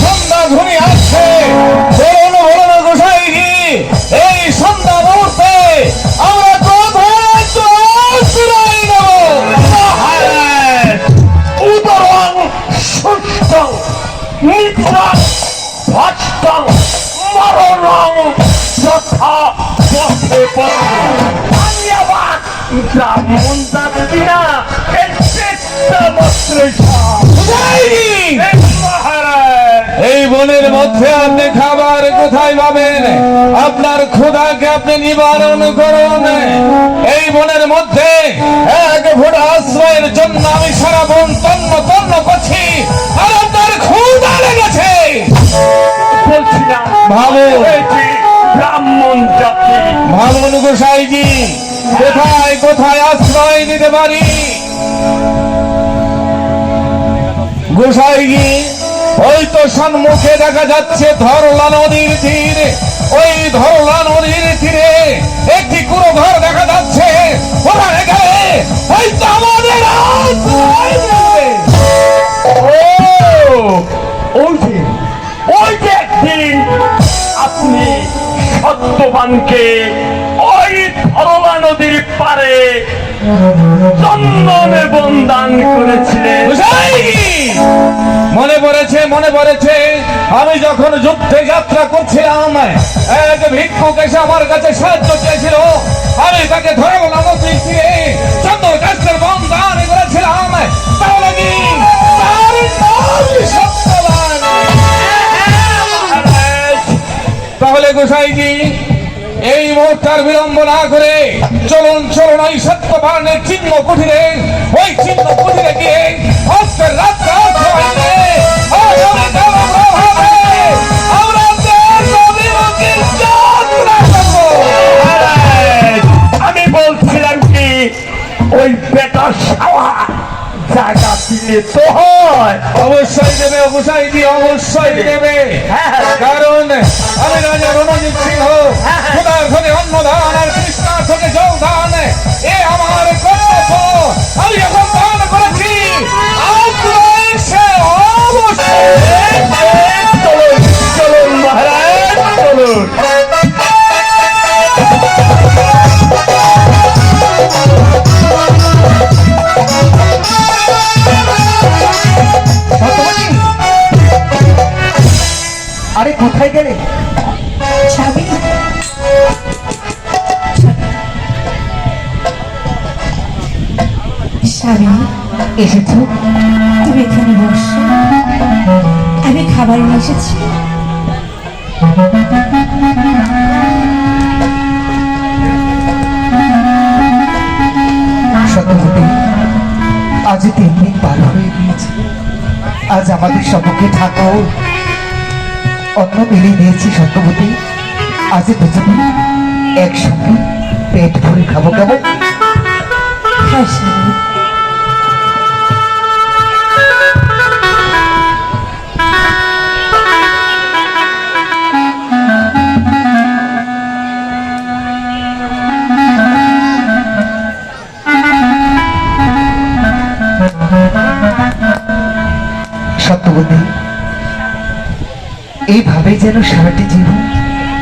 সন্ধ্যা ঘুরে আসছে, বলুন বলুন গোসাই কি এই সন্ধ্যা মুহূর্তে আমরা কোথায় চলাই নেব? উদরং সুস্থং নিদ্রাং ভষ্টং মরণং যথা পথে ধন্যবাদ। ব্রাহ্মণ যাচ্ছি না এই বনের মধ্যে আপনি খাবার কোথায় পাবেন? আপনার ক্ষুধাকে আপনি নিবারণ করুন। এই বনের মধ্যে এক ফোঁটা আশ্রয়ের জন্য আমি সারা বন তন্ন তন্ন করছি, আর আপনার ক্ষুধা লেগেছে। বলছিলাম ভাবুন ব্রাহ্মণ জাতি, ভাবুন গোসাইজি কোথায় কোথায় আশ্রয় নিতে পারি। গোসাইজি ওই তো সম্মুখে দেখা যাচ্ছে ধরলা নদীর তীর, ওই ধরলা নদীর তীরে একটি কুড়ো ঘর দেখা যাচ্ছে। ওখানে গেলে হয়তো আমাদের ওই যে একদিন আপনি সত্যবানকে ওই ধরলা নদীর পারে চন্দন বন্দান করেছিলেন। মনে পড়েছে মনে পড়েছে, আমি যখন যুদ্ধে যাত্রা করছিলাম এক ভিক্ষুক এসে আমার কাছে সাহায্য চেয়েছিল, আমি তাকে ধরলা নদীর তীরে চন্দন গাছের বন্দান করেছিলাম। তাহলে কি তার নাম সত্যবান? তাহলে গোসাইজি এই মুহূর্তের বিলম্ব না করে চলুন চলুন ওই সত্যবানের চিহ্ন কুঠিরে, ওই চিহ্ন কুঠিরে গিয়ে আজকের রাতটা আমি বলছিলাম কি ওই বেটা সাওয়া জায়গা দিলে তো হয়। অবশ্যই দেবে গোসাইজি, অবশ্যই দেবে। কারণ আমি রাজা রণজিৎ সিংহ, খোদার ঘরে অন্নদান আর কৃষ্ণার থেকে জলদান এ আমার কর্তব্য। আমি এখন দান করেছি, চলুন চলুন মহারাজ চলুন। আরে কোথায় গেলে? স্বামী স্বামী এসেছো? তুমি এখানে বসো, আমি খাবার নিয়ে এসেছি। সত্যবতী, আজ 3 দিন পার হয়ে গিয়েছে। আজ আমাদের সম্মুখে ঠাকুর অন্ন মিলিয়ে দিয়েছি। সত্যবতী, আজ দুজনে একসঙ্গে পেট ভরে খাবো কেমন? হ্যাঁ স্বামী। সত্যবতী, এইভাবে যেন সারাটি জীবন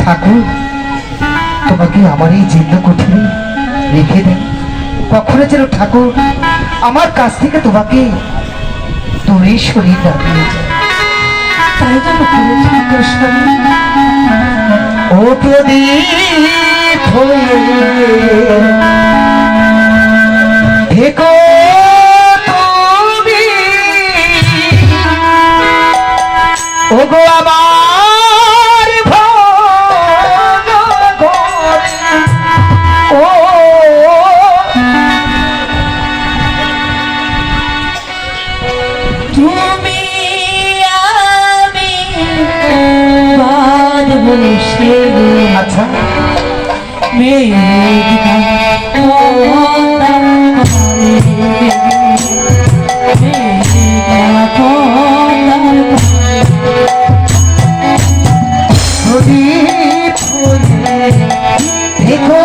ঠাকুর তোমাকে আমার এই জীর্ণ কুঠিরে রেখে দেন। কখনো যেন ঠাকুর আমার কাছ থেকে তোমাকে দূরে সরিয়ে না দিয়ে যায়। তাই যেন করে স্বামী। ও প্রদীপ হয়ে থেকো তুমি, ওগো আমার ভগবান। ও তুমি আমি বাঁধব সে আচ্ছা, মেঘনা প্রদীপ দেখো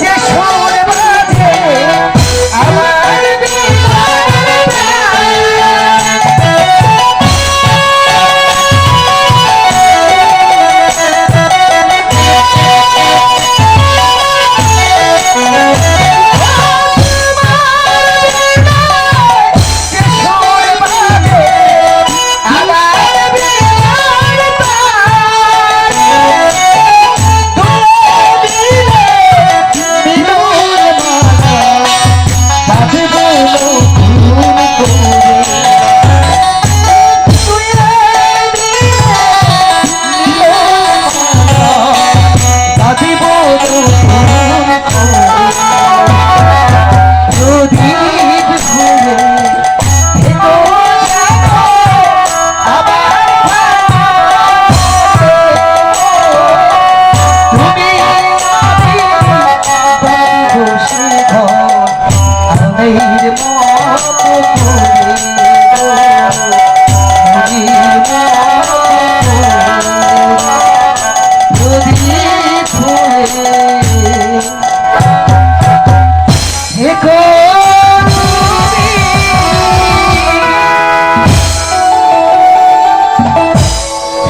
যে সুর বাজে আমার যে সুর বাজে আমার বিনার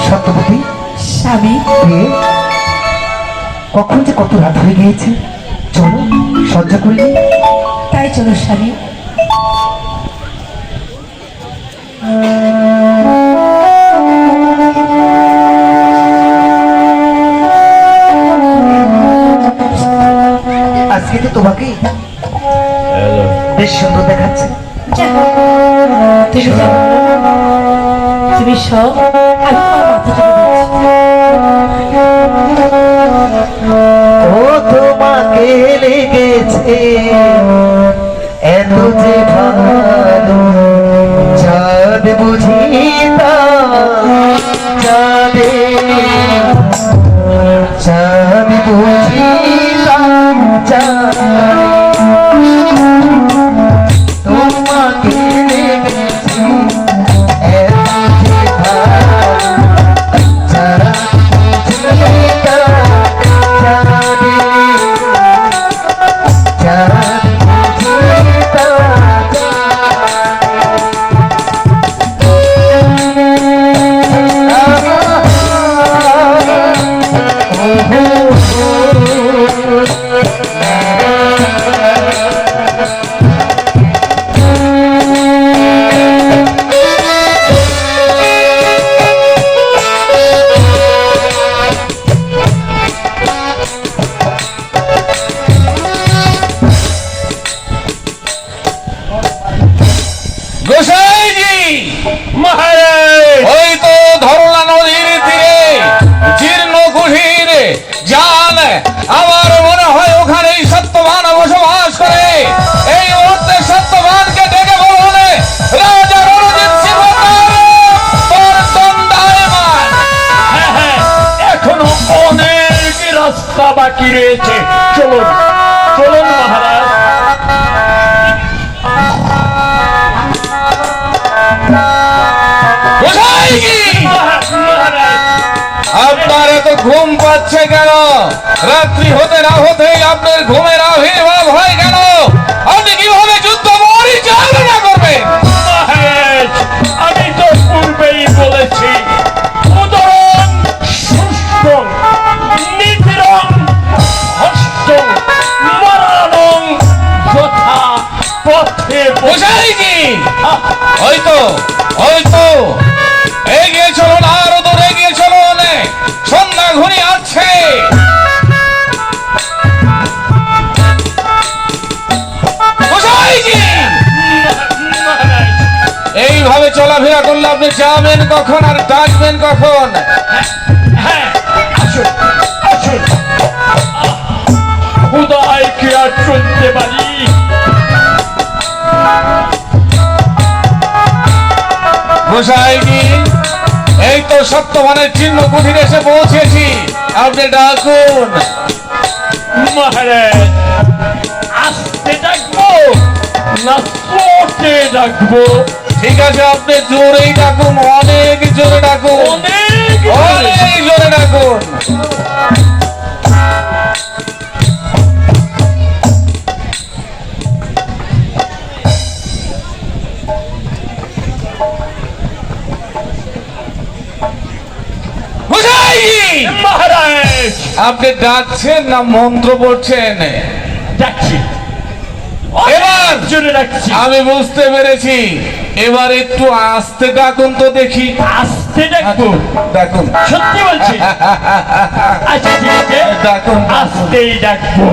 সত্যবতী, স্বামী, কখন যে কত রাত হয়ে গিয়েছে, চলো সজ্জা করি। তাই চলো স্বামী। আজকে তো তোমাকে বেশ সুন্দর দেখাচ্ছে। যাও, তুমি যাও, তুমি সব আমি তোমার মাথা ও তোমাকে লেগেছে এত যে ভালো, চাঁদ বুঝি তা চাঁদে, চাঁদ বুঝি তা চাঁদে, তোমাকে লেগেছে এত যে ভালো, চাঁদ বুঝি তা চাঁদে, চাঁদ বুঝি তা গোসাইজি মহারাজ, ওই তো ধরলা নদীর তীরে জীর্ণ কুঠির যান, আমার মনে হয় ওখানেই সত্যবান বসবাস করে। এই মুহূর্তে সত্যবানকে ডেকে বলুন, রাজা রণজিৎ সিংহ তোর দণ্ডায়মান। হ্যাঁ হ্যাঁ, এখনো অনেক রাস্তা বাকি রয়েছে। চলুন চলুন মহারাজ। গোসাইজি, মহারাজ, আপনার এত ঘুম পাচ্ছে কেন? রাত্রি হতে না হতেই আপনার ঘুমের আবির্ভাব হয় কেন? আপনি কিভাবে যুদ্ধ পরিচালনা করবেন? মহারাজ, আমি তো পূর্বেই বলেছি, উদরং সুস্থং নিতিরং হস্তং মরণং যথা পথে। গোসাইজি, ওই তো এগিয়ে চলুন, আরো দূরে এগিয়ে চলুন, সন্ধ্যা ঘুরে আসছে। গোসাইজি, মহারাজ, এইভাবে চলাফেরা করলে আপনি যাবেন কখন আর ডাকবেন কখন? হ্যাঁ আসুন গোসাই কি এই তো সত্যবানের চিহ্ন কুঠিরে এসে পৌঁছেছি, আপনি ডাকুন। মহারাজ আসতে ডাকবো না চোটে ডাকবো? ঠিক আছে, আপনি জোরেই ডাকুন, অনেক জোরে ডাকুন, অনেক অনেক জোরে ডাকুন। গোসাই! মহারাজ আপনি ডাকছেন না মন্ত্র পড়ছেন? ডাকছি, এবার জোরে ডাকছি। আমি বুঝতে পেরেছি, এবার একটু আস্তে ডাকুন তো দেখি। আসতে ডাকবো? ডাকুন, সত্যি বলছি? আচ্ছা ঠিক আছে, ডাকুন। আসতেই ডাকবো।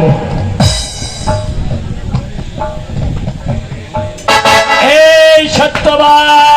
এই সত্যবান